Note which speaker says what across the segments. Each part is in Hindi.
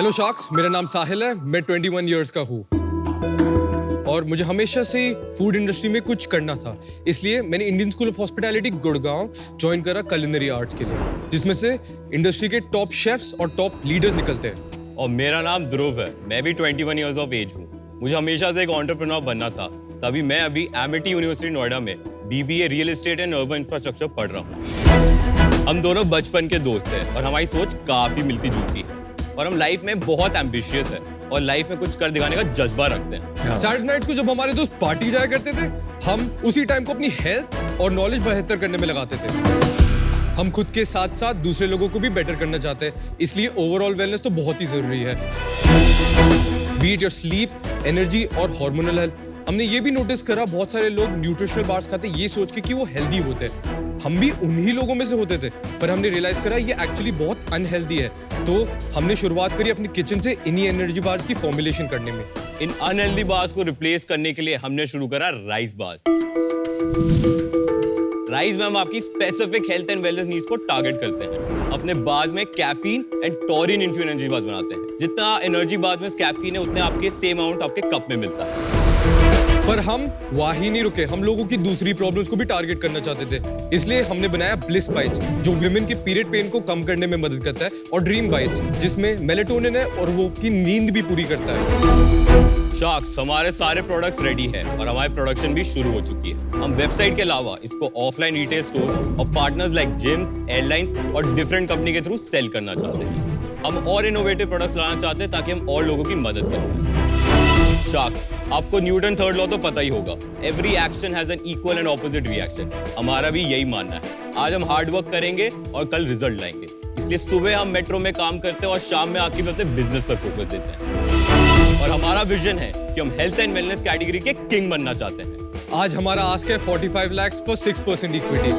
Speaker 1: हेलो शार्क्स, मेरा नाम साहिल है। मैं 21 इयर्स का हूँ और मुझे हमेशा से फूड इंडस्ट्री में कुछ करना था। इसलिए मैंने Indian school of hospitality Gurgaon join करा कुलिनरी आर्ट्स के लिए, जिसमें से इंडस्ट्री के टॉप शेफ्स और टॉप लीडर्स निकलते हैं।
Speaker 2: और मेरा नाम ध्रुव है। मैं भी 21 इयर्स ऑफ एज हूँ। मुझे हमेशा से एक एंटरप्रेन्योर बनना था, तभी मैं अभी एमिटी यूनिवर्सिटी नोएडा में BBA real estate and urban infrastructure पढ़ रहा हूँ। हम दोनों बचपन के दोस्त हैं और हमारी सोच काफी मिलती जुलती है और हम लाइफ में बहुत एम्बिशियस है और लाइफ में कुछ कर दिखाने का जज्बा रखते हैं।
Speaker 1: सैटरडे नाइट को जब हमारे दोस्त पार्टी जाया करते थे, हम उसी टाइम को अपनी हेल्थ और नॉलेज बेहतर करने में लगाते थे। हम खुद के साथ साथ दूसरे लोगों को भी बेटर करना चाहते हैं, इसलिए ओवरऑल वेलनेस तो बहुत ही जरूरी है। B it your sleep, energy और हार्मोनल हेल्थ। हमने ये भी नोटिस करा, बहुत सारे लोग न्यूट्रिशनल बार्स खाते ये सोच के कि वो हेल्दी होते हैं। हम भी उन्हीं लोगों में से होते थे, पर हमने रियलाइज करा ये एक्चुअली बहुत अनहेल्दी है। तो हमने शुरुआत करी अपनी किचन से इन्हीं एनर्जी बार्स की फॉर्मुलेशन करने में।
Speaker 2: इन अनहेल्दी बार्स को रिप्लेस करने के लिए हमने शुरू करा राइस बार्स। राइस में हम आपकी specific health and wellness needs को टारगेट करते हैं। अपने बार्स में caffeine and taurine infused energy bars बनाते हैं। जितना एनर्जी बार्स में कैफीन है, उतने आपके सेम अमाउंट आपके कप में मिलता है।
Speaker 1: पर हम वहीं नहीं रुके, हम लोगों की दूसरी प्रॉब्लम्स को भी टारगेट करना चाहते थे। इसलिए हमने बनाया ब्लिस बाइट्स, जो वुमेन के पीरियड पेन को कम करने में मदद करता है, और ड्रीम बाइट्स, जिसमें मेलेटोनिन है और वो की नींद भी पूरी करता है।
Speaker 2: शार्क्स, हमारे सारे प्रोडक्ट्स रेडी है और हमारी प्रोडक्शन भी शुरू हो चुकी है। हम वेबसाइट के अलावा इसको ऑफलाइन रिटेल स्टोर और पार्टनर्स लाइक जिम्स, एयरलाइंस और डिफरेंट कंपनी के थ्रू सेल करना चाहते हैं। हम और इनोवेटिव प्रोडक्ट्स लाना चाहते हैं ताकि हम और लोगों की मदद करें। शार्क्स, आपको न्यूटन थर्ड लॉ तो पता ही होगा, every action has an equal and opposite reaction. हमारा भी यही मानना है। आज हम हार्ड वर्क करेंगे और कल रिजल्ट लाएंगे। इसलिए सुबह हम मेट्रो में काम करते हैं और शाम में आके अपने बिजनेस पर फोकस देते हैं। और हमारा विजन है कि हम हेल्थ एंड वेलनेस कैटेगरी के किंग बनना चाहते हैं।
Speaker 1: आज हमारा आस्क है 45 lakhs for 6% equity.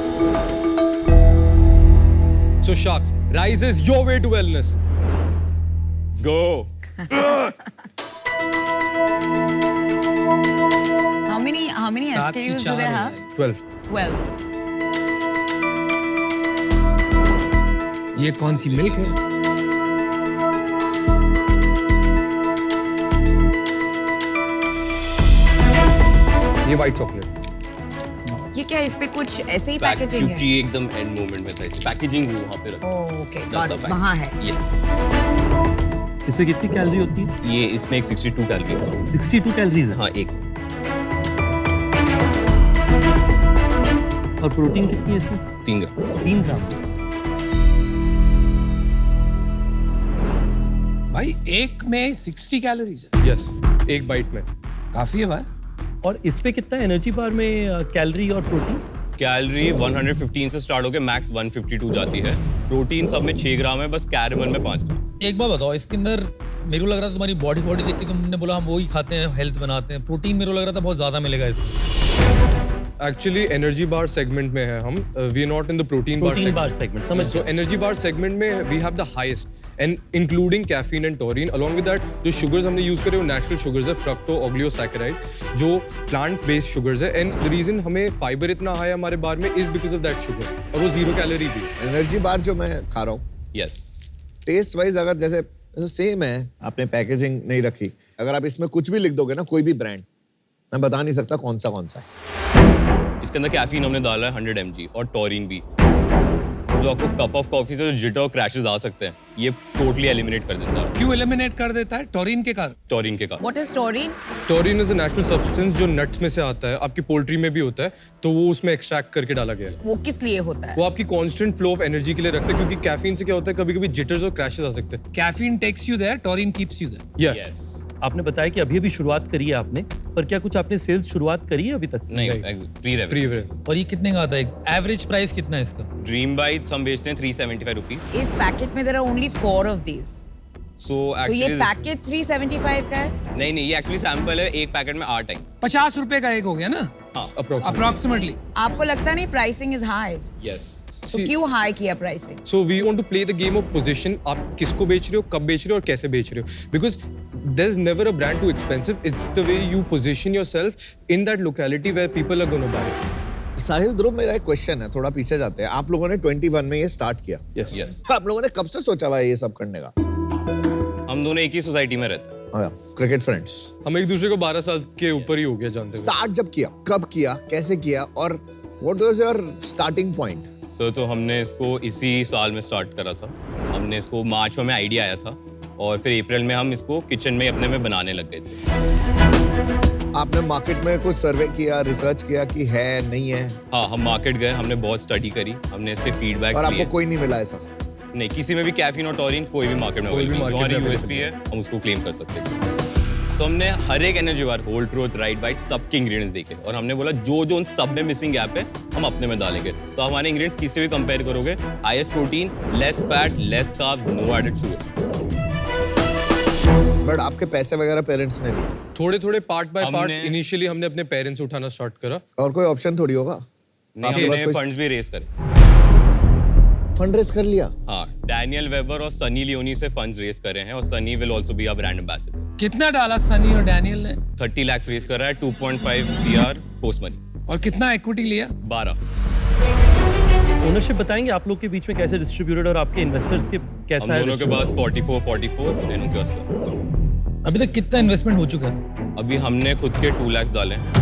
Speaker 1: So Sharks, Rise is your way to wellness.
Speaker 2: Let's go.
Speaker 3: How many SKUs do they have?
Speaker 1: 12.
Speaker 3: 12.
Speaker 4: ये कौन सी मिल्क है?
Speaker 1: ये व्हाइट चॉकलेट।
Speaker 3: ये क्या इस पे कुछ ऐसे ही पैकेजिंग है?
Speaker 2: क्योंकि एकदम एंड मोमेंट में था, इस पैकेजिंग भी वहाँ पे रखा।
Speaker 3: Oh okay,
Speaker 2: That's a fact.
Speaker 3: वहाँ है।
Speaker 2: Yes.
Speaker 5: इसमें कितनी कैलोरी होती है?
Speaker 2: ये इसमें एक 62 कैलोरी है।
Speaker 5: 62 कैलोरीज है।
Speaker 2: हाँ, एक।
Speaker 5: और प्रोटीन कितनी है इसमें?
Speaker 2: 3 ग्राम।
Speaker 5: 3 ग्राम।
Speaker 4: भाई एक में 60 कैलोरीज है।
Speaker 1: यस, एक बाइट में।
Speaker 4: काफी है भाई।
Speaker 5: और इस पे कितना एनर्जी बार में कैलोरी और प्रोटीन?
Speaker 2: कैलोरी 115 से स्टार्ट होकर मैक्स 152 जाती है। प्रोटीन सब में 6 ग्राम है, बस कैरेमल में 5 ग्राम।
Speaker 6: एक बात बताओ, इसके अंदर मेरे को लग रहा था तुम्हारी बॉडी देख के तुमने बोला हम वही खाते हैं, हेल्थ बनाते हैं। प्रोटीन मेरे को लग रहा था बहुत ज्यादा मिलेगा इसमें।
Speaker 1: एक्चुअली एनर्जी बार सेगमेंट में है हम, we are not in the protein
Speaker 5: bar segment. समझ।
Speaker 1: सो एनर्जी बार सेगमेंट में we have the highest and including caffeine and taurine. Along with that जो शुगर्स हमने यूज करे वो नेचुरल शुगर्स है, फ्रक्टो ऑग्लियोसैकेराइड, जो प्लांट्स बेस्ड शुगर्स है। एंड द रीजन हमें फाइबर इतना हाई हमारे बार में is because of that sugar, और वो 0 कैलोरी भी।
Speaker 7: एनर्जी बार जो मैं खा रहा हूँ,
Speaker 2: यस,
Speaker 7: टेस्ट वाइज अगर जैसे सेम है, आपने पैकेजिंग नहीं रखी, अगर आप इसमें कुछ भी लिख दोगे ना, कोई भी ब्रांड, मैं बता नहीं सकता कौन सा है।
Speaker 2: इसके अंदर कैफीन हमने डाला है 100 mg और टॉरिन भी, जो आपको कप ऑफ कॉफी से जो जिटर और क्रैशेस आ सकते हैं, ये टोटली एलिमिनेट कर देता है।
Speaker 4: क्यों एलिमिनेट कर देता है? टॉरिन के कारण।
Speaker 2: टॉरिन के कारण।
Speaker 3: What is taurine?
Speaker 1: Taurine is a natural substance जो नट्स में से आता है, आपकी पोल्ट्री में भी होता है, तो वो उसमें एक्सट्रैक्ट करके डाला गया है।
Speaker 3: वो किस लिए होता है?
Speaker 1: वो आपकी कांस्टेंट फ्लो ऑफ एनर्जी के लिए रखता है, क्योंकि कैफीन से क्या होता है, कभी-कभी जिटर्स और क्रैशेस आ सकते हैं।
Speaker 4: Caffeine takes you there, taurine keeps you there.
Speaker 1: या
Speaker 2: यस।
Speaker 5: आपने बताया कि अभी शुरुआत करी है आपने, पर क्या कुछ आपने सेल्स शुरुआत करी है अभी तक?
Speaker 2: नहीं, प्री रेवेन्यू।
Speaker 6: और ये कितने का आता है? एवरेज प्राइस कितना है इसका?
Speaker 2: ड्रीम बाइट्स हम बेचते हैं 375 रुपीज।
Speaker 3: इस पैकेट में there are only 4 of these.
Speaker 2: सो
Speaker 3: तो ये
Speaker 2: एक्चुअली
Speaker 3: पैकेट 375 का है?
Speaker 2: नहीं, ये एक्चुअली सैंपल है, एक पैकेट में 8 है।
Speaker 4: 50 रुपए का एक हो गया ना,
Speaker 2: हाँ,
Speaker 4: अप्रोक्सीमेटली।
Speaker 3: आपको लगता नहीं प्राइसिंग इज हाई?
Speaker 2: यस।
Speaker 3: तो क्यों हाई किया pricing?
Speaker 1: So we want to play the game of position. आप किसको बेच रहे हो, कब बेच रहे हो और कैसे बेच रहे हो, because there is never a brand too expensive, it's the way you position yourself in that locality where people are gonna buy.
Speaker 7: Sahil Dhruv, मेरा एक क्वेश्चन है, थोड़ा पीछे जाते हैं। आप लोगों ने 21 में ये स्टार्ट किया।
Speaker 1: यस।
Speaker 2: यस।
Speaker 7: आप लोगों ने कब से सोचा भाई ये सब करने का?
Speaker 2: हम दोनों एक ही सोसाइटी में रहते हैं।
Speaker 7: Cricket friends.
Speaker 1: हम एक दूसरे को 12 साल के ऊपर ही हो गया जानते हुए।
Speaker 7: स्टार्ट जब किया, कब किया, कैसे किया और what was your starting point?
Speaker 2: तो हमने इसको इसी साल में स्टार्ट करा था। हमने इसको मार्च में हमें आइडिया आया था और फिर अप्रैल में हम इसको किचन में अपने में बनाने लग गए थे।
Speaker 7: आपने मार्केट में कुछ सर्वे किया, रिसर्च किया कि है नहीं है?
Speaker 2: हाँ, हम मार्केट गए, हमने बहुत स्टडी करी, हमने इसके फीडबैक
Speaker 7: और आपको कोई नहीं मिला ऐसा?
Speaker 2: नहीं, किसी में भी कैफीन और टॉरिन कोई भी मार्केट में
Speaker 1: कोई भी
Speaker 2: अवेलेबल,
Speaker 1: market
Speaker 2: जो हमारी
Speaker 1: में
Speaker 2: यूएसपी है हम उसको क्लेम कर सकते थे। तो हमने हर एक energy bar, whole truth, right bite, सबके इंग्रेडिएंट्स देखे और हमने बोला जो जो उन सब में मिसिंग गैप है हम अपने में डालेंगे। तो हमारे इंग्रेडिएंट्स किसी से भी कंपेयर करोगे, highest protein, less fat, less carbs, no added sugar.
Speaker 7: But आपके पैसे वगैरह पेरेंट्स ने दिए?
Speaker 1: थोड़े थोड़े पार्ट बाय पार्ट
Speaker 2: हमने-
Speaker 1: इनिशियली हमने अपने पेरेंट्स से उठाना स्टार्ट करा।
Speaker 7: और कोई ऑप्शन थोड़ी होगा?
Speaker 2: नहीं,
Speaker 7: आपके पास
Speaker 2: हमने
Speaker 7: कोई
Speaker 2: फंड्स भी रेस करे।
Speaker 7: फंड रेज कर लिया?
Speaker 2: हाँ, डैनियल वेबर और सनी लियोनी से फंड्स रेस करे हैं और Sunny will also be a brand ambassador.
Speaker 4: कितना डाला सनी और डैनियल ने
Speaker 2: 30 लाख रेस कर रहा है, 2.5 CR पोस्ट मनी,
Speaker 4: और कितना इक्विटी लिया?
Speaker 2: 12।
Speaker 5: ओनरशिप बताएंगे आप लोग के बीच में कैसे डिस्ट्रीब्यूटेड और आपके इन्वेस्टर्स के
Speaker 2: हम
Speaker 5: कैसा है?
Speaker 2: दोनों के पास 44 एंड उनके पास का।
Speaker 6: अभी तक कितना इन्वेस्टमेंट हो चुका है?
Speaker 2: अभी हमने खुद के 2 लाख डाले हैं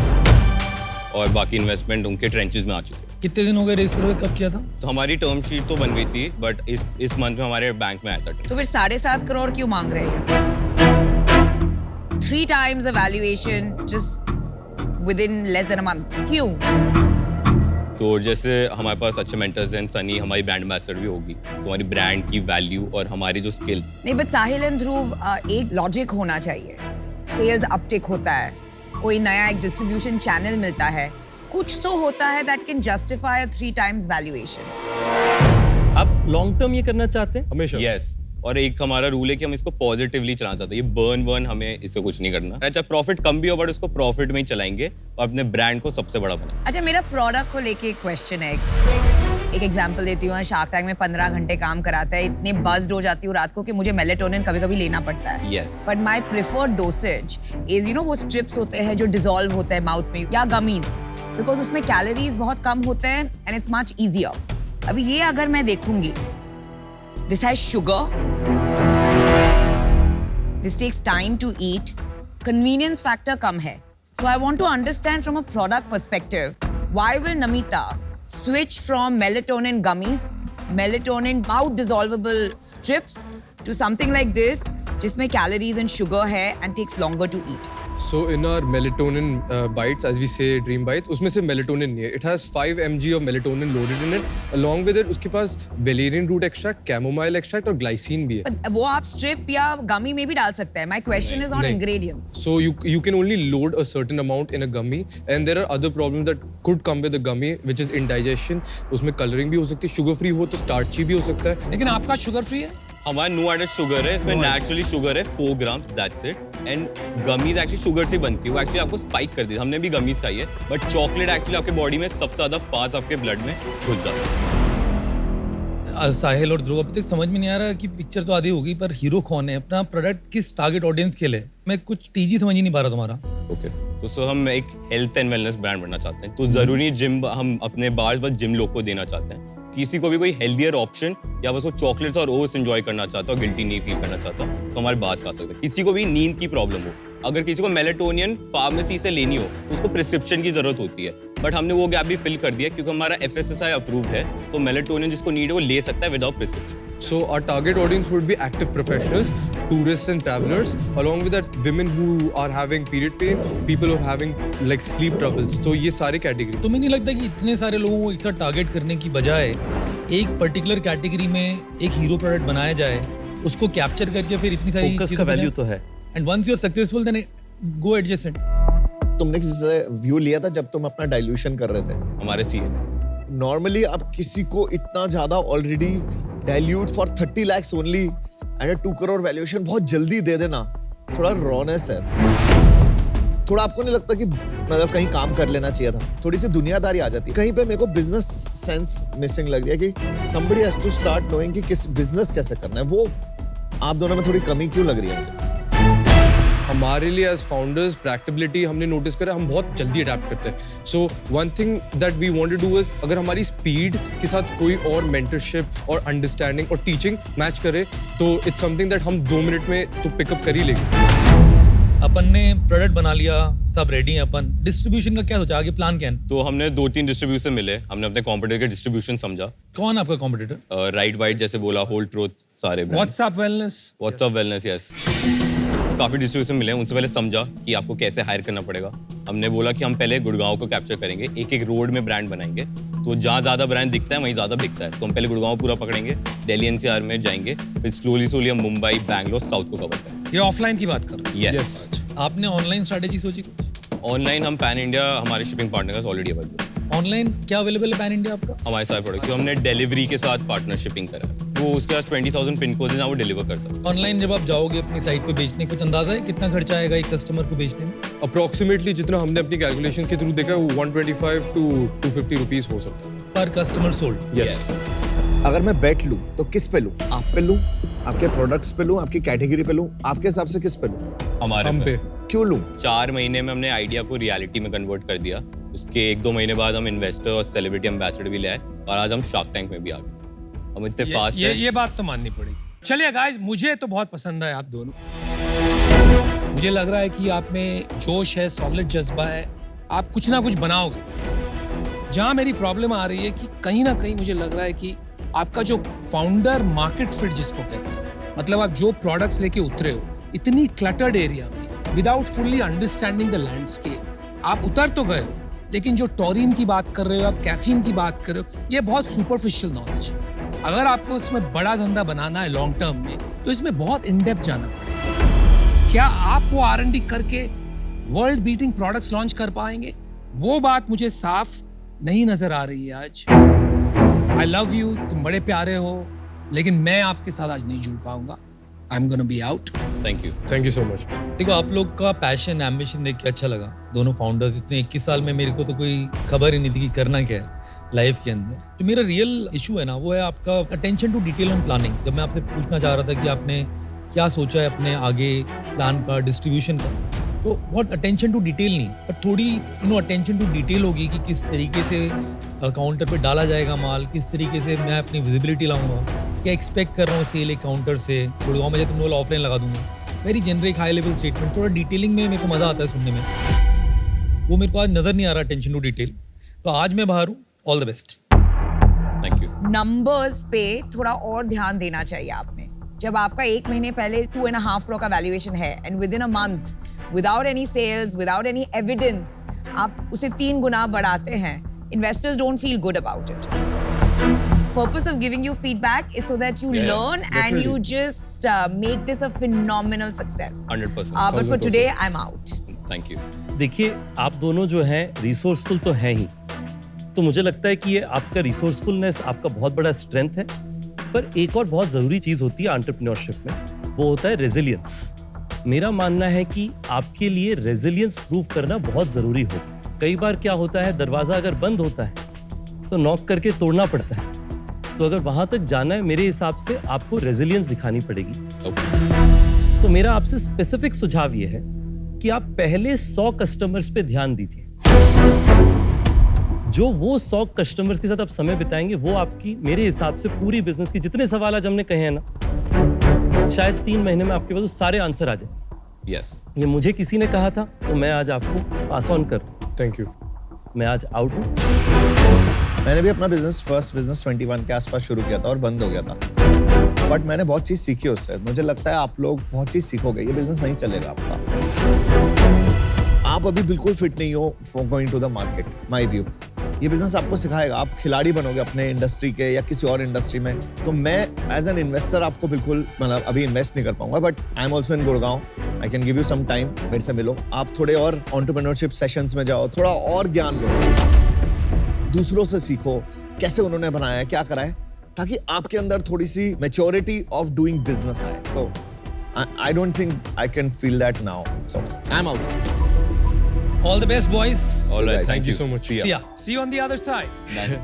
Speaker 2: और बाकी इन्वेस्टमेंट उनके ट्रेंचेस में आ चुके हैं।
Speaker 6: कितने दिन हो गए रेस करके, कब किया था?
Speaker 2: तो हमारी टर्म शीट तो बन गई थी बट इस मंथ में हमारे बैंक में आया था।
Speaker 3: तो फिर 7.5 करोड़ क्यों मांग रहे हैं? 3 times the valuation just within less than a month. क्यों?
Speaker 2: तो जैसे हमारे पास अच्छे मेंटर्स हैं, सनी हमारी ब्रांड एम्बेसडर भी होगी, तो हमारी ब्रांड की वैल्यू और हमारी जो स्किल्स।
Speaker 3: नहीं, बट साहिल एंड ध्रुव, एक लॉजिक होना चाहिए। सेल्स अपटिक होता है, कोई नया एक डिस्ट्रीब्यूशन चैनल मिलता है, कुछ तो होता है that can justify 3 times valuation.
Speaker 5: आप लॉन्ग टर्म ये करना चाहते हैं?
Speaker 1: हमेशा।
Speaker 2: यस, और एक हमारा रूल है कि हम इसको पॉजिटिवली चलाना चाहते हैं। ये बर्न हमें इससे कुछ नहीं करना। अच्छा, प्रॉफिट कम भी हो बट उसको प्रॉफिट में ही चलाएंगे और अपने ब्रांड को सबसे बड़ा बनाएंगे।
Speaker 3: अच्छा, मेरा प्रोडक्ट को लेके एक क्वेश्चन है। एक एग्जांपल देती हूँ। शार्क टैंक में 15 घंटे काम कराता है, इतने बज्ड हो जाती हूँ रात को कि मुझे मेलेटोनिन कभी-कभी लेना पड़ता है।
Speaker 2: Yes.
Speaker 3: But my preferred dosage is वो स्ट्रिप्स होते हैं जो डिसॉल्व होते हैं माउथ में, या गमीज, बिकॉज उसमें कैलोरीज बहुत कम होते हैं एंड इट्स मच इजियर। अभी ये अगर मैं देखूंगी, this has sugar, this takes time to eat, convenience factor कम है. So I want to understand from a product perspective, why will Namita switch from melatonin gummies, melatonin mouth dissolvable strips to something like this, जिसमें calories and sugar है and takes longer to eat?
Speaker 1: So in our melatonin bites, as we say dream bites, उसमें से melatonin नहीं है. It has 5 mg of melatonin loaded in it. Along with it, उसके पास valerian root extract, chamomile extract और glycine भी है.
Speaker 3: But वो आप strip या gummy में भी डाल सकते हैं. My question is on
Speaker 1: नहीं.
Speaker 3: ingredients.
Speaker 1: So you can only load a certain amount in a gummy, and there are other problems that could come with the gummy, which is indigestion. उसमें coloring भी हो सकती है. Sugar free हो तो starchy भी हो सकता है.
Speaker 4: लेकिन आपका शुगर फ्री है?
Speaker 2: हमारा नो एडेड शुगर है, इसमें नेचुरली शुगर है 4 grams, that's it. And gummies actually sugar से बनती है, वो एक्चुअली आपको स्पाइक कर देती है। हमने भी गमीज खाई है, बट चॉकलेट एक्चुअली आपके बॉडी में सबसे ज्यादा फास्ट आपके ब्लड में घुस जाता है।
Speaker 6: साहिल और ध्रुव, अभी तक समझ में नहीं आ रहा कि पिक्चर तो आधी होगी, पर हीरो कौन है, अपना प्रोडक्ट किस टारगेट ऑडियंस के लिए? मैं कुछ टीजी समझ ही नहीं पा रहा तुम्हारा।
Speaker 2: ओके, तो सो हम एक हेल्थ एंड वेलनेस ब्रांड बनना चाहते हैं, तो जरूरी जिम हम अपने बार्स बस जिम लोग को देना चाहते हैं। किसी को भी कोई हेल्दियर ऑप्शन या बस वो चॉकलेट्स और ओट्स एंजॉय करना चाहता हो, गिल्टी नहीं फील करना चाहता, तो हमारे बार्स खा सकते हैं। किसी को भी नींद की प्रॉब्लम हो, अगर किसी को मेलेटोनियन फार्मेसी से लेनी हो तो उसको प्रिस्क्रिप्शन की जरूरत होती है, बट हमने वो गैप भी फिल कर दिया क्योंकि हमारा FSSAI अप्रूव्ड है, तो मेलेटोनियन जिसको नीड है वो ले सकता है without prescription.
Speaker 1: So our target audience would be active professionals, tourists and travelers, along with that women who are having period pain, people who are having like sleep troubles. तो ये सारे कैटेगरी।
Speaker 6: तुम्हें नहीं लगता कि इतने सारे लोगों को एक साथ टारगेट करने की बजाय एक पर्टिकुलर कैटेगरी में एक हीरो प्रोडक्ट बनाया जाए, उसको कैप्चर करके फिर इतनी सारी
Speaker 5: फोकस का वैल्यू तो है।
Speaker 6: And once you are successful then go adjacent.
Speaker 7: तुमने किसी से व्यू लिया था जब तुम अपना डाइल्यूशन कर रहे थे?
Speaker 2: हमारे CA
Speaker 7: नॉर्मली आप किसी को इतना ज्यादा already dilute for 30 lakhs only and 2 crore valuation बहुत जल्दी दे देना, थोड़ा रॉनेस है। थोड़ा आपको नहीं लगता कि मतलब कहीं काम कर लेना चाहिए था? थोड़ी सी दुनियादारी आ जाती है कहीं पे। मेरे को बिजनेस सेंस मिसिंग लग रही है कि somebody has to start knowing कि किस बिजनेस कैसे करना है। वो आप दोनों में थोड़ी कमी क्यों लग रही है मुझे?
Speaker 1: हमारे लिए एज फाउंडर्स प्रैक्टिबिलिटी हमने नोटिस करा, हम बहुत जल्दी अडेप्ट करते हैं. So one thing that we want to do is, अगर हमारी स्पीड के साथ कोई और मेंटरशिप और अंडरस्टैंडिंग और टीचिंग मैच करे तो इट्स समथिंग दैट हम 2 मिनट में तो पिकअप कर ही लेंगे.
Speaker 6: अपन ने प्रोडक्ट बना लिया, सब रेडी है, अपन डिस्ट्रीब्यूशन का क्या सोचा, आगे प्लान क्या है?
Speaker 2: तो हमने 2-3 डिस्ट्रीब्यूशन मिले, हमने अपने कॉम्पिटिटर के डिस्ट्रीब्यूशन समझा.
Speaker 6: कौन है आपका कॉम्पिटिटर?
Speaker 2: राइट बाइट जैसे बोला, होल ट्रूथ, सारे
Speaker 4: WhatsApp wellness.
Speaker 2: WhatsApp wellness, yes. काफी डिस्ट्रीब्यूशन मिले, उनसे पहले समझा कि आपको कैसे हायर करना पड़ेगा. हमने बोला कि हम पहले गुड़गांव को कैप्चर करेंगे, एक रोड में ब्रांड बनाएंगे, तो जहाँ ज्यादा ब्रांड दिखता है वहीं ज्यादा बिकता है. तो हम पहले गुड़गांव पूरा पकड़ेंगे, दिल्ली एनसीआर में जाएंगे, फिर स्लोली हम मुंबई, बैंगलोर, साउथ को कवर करेंगे.
Speaker 4: ये ऑफलाइन की बात कर रहे हैं.
Speaker 2: यस.
Speaker 6: आपने ऑनलाइन स्ट्रैटेजी सोची कुछ?
Speaker 2: ऑनलाइन हम पैन इंडिया, हमारे shipping partners already available.
Speaker 6: Online क्या अवेलेबल है पैन इंडिया आपका?
Speaker 2: हमारे सारे प्रोडक्ट्स हमने डिलीवरी के साथ पार्टनरशिपिंग करा है. वो उसके पास 20,000 पिन कोड है, वो डिलीवर कर सकते हैं.
Speaker 6: ऑनलाइन जब आप जाओगे अपनी साइट पे बेचने, कुछ अंदाजा है कितना खर्चा आएगा एक कस्टमर को बेचने में?
Speaker 1: अप्रोक्सीमेटली जितना हमने अपनी कैलकुलेशन के थ्रू देखा है वो 125 to 250 रुपीस हो सकता है
Speaker 6: पर कस्टमर सोल्ड.
Speaker 1: यस.
Speaker 7: अगर मैं बेट लूं तो किस पे लूं? आप पे लूं, आपके प्रोडक्ट्स पे लूं, आपकी कैटेगरी पे लूं? आपके हिसाब से किस पे लूं?
Speaker 2: हमारे
Speaker 1: हम पे.
Speaker 7: क्यों लूं?
Speaker 2: 4 महीने में हमने आइडिया को रियलिटी में कन्वर्ट कर दिया. उसके 1-2 महीने बाद हम इन्वेस्टर और सेलिब्रिटी एम्बेसडर भी ले आए और आज हम शार्क टैंक में भी आ गए. हम इतने फास्ट हैं.
Speaker 4: ये बात तो माननी पड़ेगी. चलिए गाइस, मुझे तो बहुत पसंद है आप दोनों. मुझे लग रहा है कि आप में जोश है, सॉलिड जज्बा है, आप कुछ ना कुछ बनाओगे. जहां मेरी प्रॉब्लम आ रही है कि कहीं ना कहीं मुझे लग रहा है कि आपका जो फाउंडर मार्केट फिट जिसको कहते हैं, मतलब आप जो प्रोडक्ट्स लेके उतरे हो इतनी क्लटर्ड एरिया में without fully understanding the landscape, आप उतर तो गए हो, लेकिन जो टॉरिन की बात कर रहे हो आप, कैफीन की बात कर रहे हो, ये बहुत सुपरफिशियल नॉलेज है. अगर आपको इसमें बड़ा धंधा बनाना है लॉन्ग टर्म में तो इसमें बहुत इन डेप्थ जाना पड़ेगा. क्या आप वो R&D करके वर्ल्ड बीटिंग प्रोडक्ट्स लॉन्च कर पाएंगे? वो बात मुझे साफ नहीं नजर आ रही है आज. आई लव यू, तुम बड़े प्यारे हो, लेकिन मैं आपके साथ आज नहीं जुड़ पाऊंगा. I am gonna be out.
Speaker 2: Thank you
Speaker 1: so much.
Speaker 6: देखो, आप लोग का पैशन, एम्बिशन देख के अच्छा लगा. दोनों फाउंडर्स, इतने 21 साल में मेरे को तो कोई खबर ही नहीं थी कि करना क्या है लाइफ के अंदर. तो मेरा रियल इशू है ना, वो है आपका attention to detail on planning. जब मैं आपसे पूछना चाह रहा था कि आपने क्या सोचा है अपने आगे प्लान का, डिस्ट्रीब्यूशन का, तो बहुत अटेंशन टू डिटेल नहीं, पर थोड़ी अटेंशन टू डिटेल होगी कि किस तरीके से काउंटर पे डाला जाएगा माल, किस तरीके से मैं अपनी विजिबिलिटी लाऊंगा, क्या एक्सपेक्ट कर रहा हूँ सेल एक काउंटर से. गुड़गांव में जब तुम लोग ऑफलाइन लगा दूंगा, very generic high level statement. थोड़ा डिटेलिंग में मेरे को मजा आता है सुनने में, वो मेरे को आज नजर नहीं आ रहा अटेंशन टू डिटेल. तो आज मैं बाहर हूँ. All the best.
Speaker 2: Thank you.
Speaker 3: Numbers पे थोड़ा और ध्यान देना चाहिए आपने. जब आपका 1 महीने पहले 2.5 करोड़ का वैल्यूएशन है and within a month, without any sales, without any evidence, आप उसे 3 गुना बढ़ाते हैं, investors don't feel good about it. Purpose of giving you feedback is so that you learn and you just make this a phenomenal success.
Speaker 2: 100%.
Speaker 3: But for today, I'm out.
Speaker 2: Thank you.
Speaker 5: देखिए, आप दोनों जो हैं रिसोर्सफुल तो हैं ही, तो मुझे लगता है कि ये आपका रिसोर्सफुलनेस आपका बहुत बड़ा स्ट्रेंथ है. पर एक और बहुत ज़रूरी चीज़ होती है एंटरप्रेन्योरशिप में, वो होता है रेजिलियंस. मेरा मानना है कि आपके लिए रेजिलियंस प्रूव करना बहुत ज़रूरी होगा. कई बार क्या होता है, दरवाज़ा अगर बंद होता है तो नॉक करके तोड़ना पड़ता है. तो अगर वहाँ तक जाना है, मेरे हिसाब से आपको रेजिलियंस दिखानी पड़ेगी. तो मेरा आपसे स्पेसिफिक सुझाव ये है कि आप पहले 100 कस्टमर्स पे ध्यान दीजिए. जो वो 100 कस्टमर्स के साथ आप समय बिताएंगे, वो आपकी, मेरे हिसाब से, पूरी बिजनेस की जितने सवाल आज हमने कहे हैं ना, शायद 3 महीने में आपके पास वो सारे आंसर आ जाए.
Speaker 2: यस.
Speaker 5: ये मुझे किसी ने कहा था, तो मैं आज आपको पास ऑन कर.
Speaker 1: Thank you.
Speaker 5: मैं आज आउट हूँ.
Speaker 7: मैंने भी अपना फर्स्ट बिजनेस 21 के आसपास शुरू किया था और बंद हो गया था. बट मैंने बहुत चीज सीखी उससे. मुझे लगता है आप लोग बहुत चीज सीखोगे. ये बिजनेस नहीं चलेगा आपका. आप अभी बिल्कुल फिट नहीं हो for going to the market. My view, ये बिजनेस आपको सिखाएगा. आप खिलाड़ी बनोगे अपने इंडस्ट्री के या किसी और इंडस्ट्री में. तो मैं एज एन इन्वेस्टर आपको बिल्कुल, मतलब अभी इन्वेस्ट नहीं कर पाऊंगा. But I am also in Gurgaon. I can give you some time. मेरे से मिलो, आप थोड़े और एंटरप्रेन्योरशिप सेशंस में जाओ, थोड़ा और ज्ञान लो, दूसरों से सीखो कैसे उन्होंने बनाया है, क्या करा है, ताकि आपके अंदर थोड़ी सी मैच्योरिटी ऑफ डूइंग बिजनेस आए. तो I don't think I can feel that now. So I am out.
Speaker 6: All the best, boys.
Speaker 2: All right.
Speaker 7: guys.
Speaker 2: Thank you
Speaker 1: so much.
Speaker 2: See ya.
Speaker 6: See ya.
Speaker 4: See you on the other side.
Speaker 2: Done.